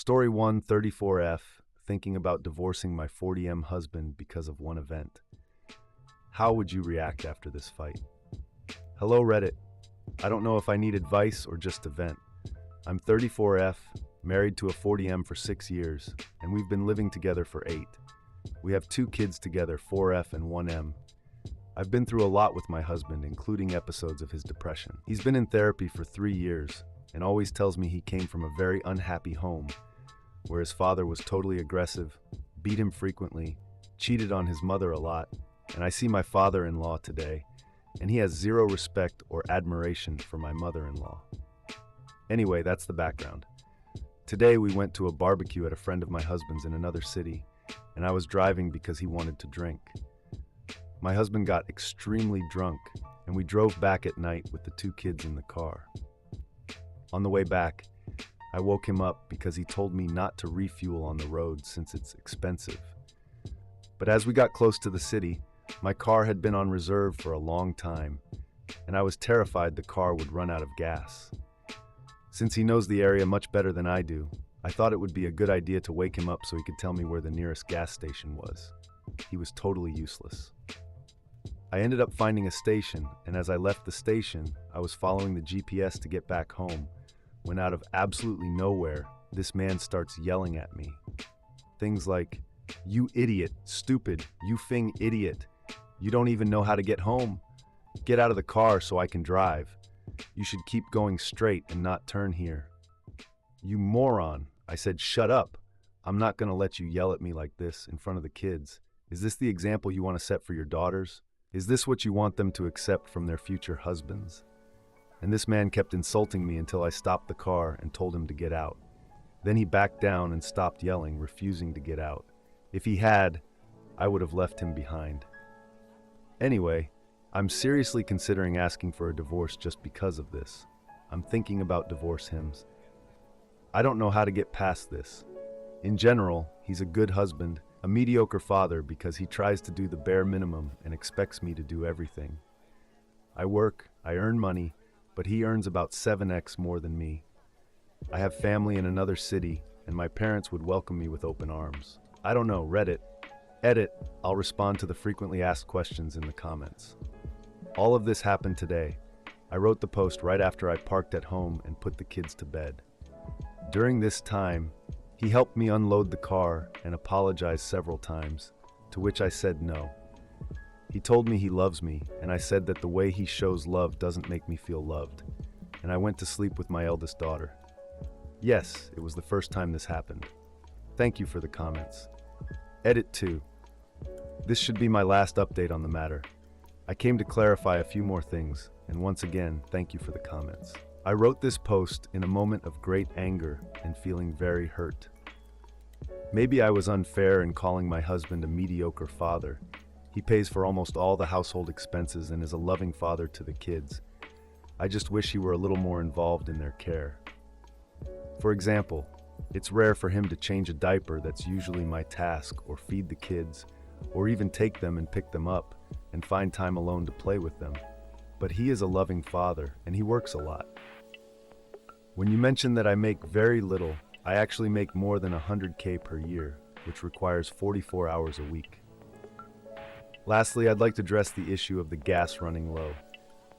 Story 134F, thinking about divorcing my 40M husband because of one event. How would you react after this fight? Hello Reddit. I don't know if I need advice or just to vent. I'm 34F, married to a 40M for 6 years, and we've been living together for 8. We have 2 kids together, 4F and 1M. I've been through a lot with my husband, including episodes of his depression. He's been in therapy for 3 years and always tells me he came from a very unhappy home where his father was totally aggressive, beat him frequently, cheated on his mother a lot, and I see my father-in-law today, and he has zero respect or admiration for my mother-in-law. Anyway, that's the background. Today we went to a barbecue at a friend of my husband's in another city, and I was driving because he wanted to drink. My husband got extremely drunk, and we drove back at night with the 2 kids in the car. On the way back, I woke him up because he told me not to refuel on the road since it's expensive. But as we got close to the city, my car had been on reserve for a long time, and I was terrified the car would run out of gas. Since he knows the area much better than I do, I thought it would be a good idea to wake him up so he could tell me where the nearest gas station was. He was totally useless. I ended up finding a station, and as I left the station, I was following the GPS to get back home, when out of absolutely nowhere, this man starts yelling at me. Things like, "You idiot, stupid, you fing idiot. You don't even know how to get home. Get out of the car so I can drive. You should keep going straight and not turn here. You moron." I said, "Shut up. I'm not going to let you yell at me like this in front of the kids. Is this the example you want to set for your daughters? Is this what you want them to accept from their future husbands?" And this man kept insulting me until I stopped the car and told him to get out. Then he backed down and stopped yelling, refusing to get out. If he had, I would have left him behind. Anyway, I'm seriously considering asking for a divorce just because of this. I'm thinking about divorce hymns. I don't know how to get past this. In general, he's a good husband, a mediocre father because he tries to do the bare minimum and expects me to do everything. I work, I earn money, but he earns about 7x more than me. I have family in another city, and my parents would welcome me with open arms. I don't know, Reddit. Edit, I'll respond to the frequently asked questions in the comments. All of this happened today. I wrote the post right after I parked at home and put the kids to bed. During this time, he helped me unload the car and apologized several times, to which I said no. He told me he loves me, and I said that the way he shows love doesn't make me feel loved, and I went to sleep with my eldest daughter. Yes, it was the first time this happened. Thank you for the comments. Edit 2. This should be my last update on the matter. I came to clarify a few more things, and once again, thank you for the comments. I wrote this post in a moment of great anger and feeling very hurt. Maybe I was unfair in calling my husband a mediocre father. He pays for almost all the household expenses and is a loving father to the kids. I just wish he were a little more involved in their care. For example, it's rare for him to change a diaper that's usually my task, or feed the kids, or even take them and pick them up and find time alone to play with them. But he is a loving father, and he works a lot. When you mention that I make very little, I actually make more than 100K per year, which requires 44 hours a week. Lastly, I'd like to address the issue of the gas running low.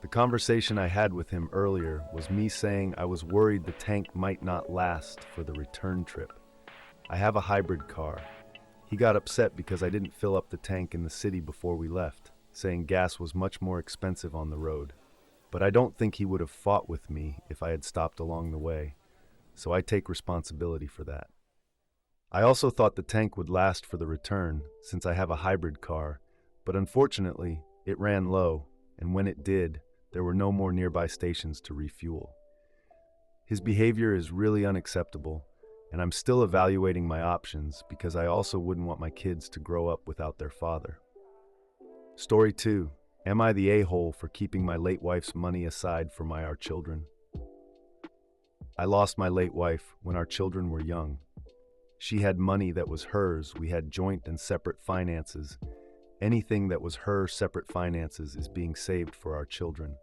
The conversation I had with him earlier was me saying I was worried the tank might not last for the return trip. I have a hybrid car. He got upset because I didn't fill up the tank in the city before we left, saying gas was much more expensive on the road. But I don't think he would have fought with me if I had stopped along the way, so I take responsibility for that. I also thought the tank would last for the return since I have a hybrid car, but unfortunately, it ran low, and when it did, there were no more nearby stations to refuel. His behavior is really unacceptable, and I'm still evaluating my options because I also wouldn't want my kids to grow up without their father. Story 2. Am I the a-hole for keeping my late wife's money aside for our children? I lost my late wife when our children were young. She had money that was hers. We had joint and separate finances. Anything that was her separate finances is being saved for our children.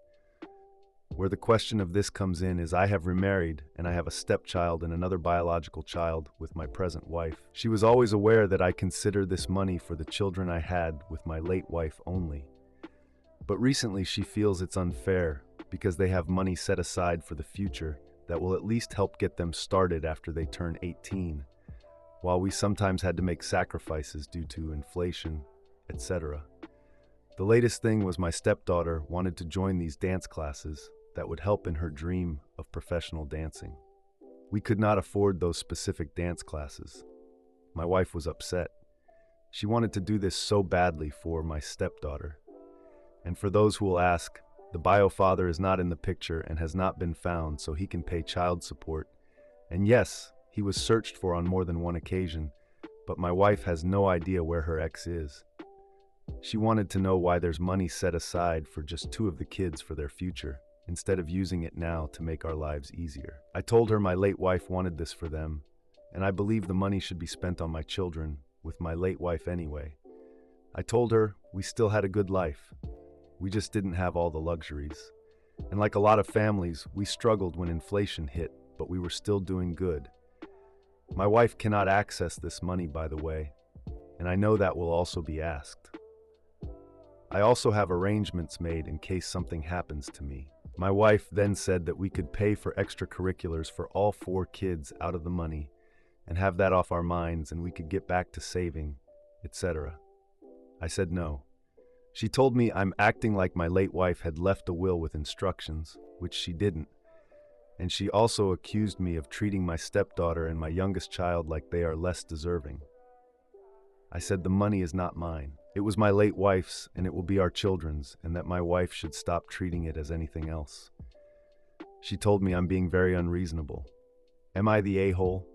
Where the question of this comes in is I have remarried and I have a stepchild and another biological child with my present wife. She was always aware that I consider this money for the children I had with my late wife only. But recently she feels it's unfair because they have money set aside for the future that will at least help get them started after they turn 18, while we sometimes had to make sacrifices due to inflation, etc. The latest thing was my stepdaughter wanted to join these dance classes that would help in her dream of professional dancing. We could not afford those specific dance classes. My wife was upset. She wanted to do this so badly for my stepdaughter. And for those who will ask, the bio father is not in the picture and has not been found so he can pay child support. And yes, he was searched for on more than one occasion, but my wife has no idea where her ex is. She wanted to know why there's money set aside for just 2 of the kids for their future, instead of using it now to make our lives easier. I told her my late wife wanted this for them, and I believe the money should be spent on my children, with my late wife anyway. I told her we still had a good life. We just didn't have all the luxuries. And like a lot of families, we struggled when inflation hit, but we were still doing good. My wife cannot access this money, by the way, and I know that will also be asked. I also have arrangements made in case something happens to me. My wife then said that we could pay for extracurriculars for all 4 kids out of the money and have that off our minds and we could get back to saving, etc. I said no. She told me I'm acting like my late wife had left a will with instructions, which she didn't. And she also accused me of treating my stepdaughter and my youngest child like they are less deserving. I said the money is not mine. It was my late wife's and it will be our children's, and that my wife should stop treating it as anything else. She told me I'm being very unreasonable. Am I the a-hole?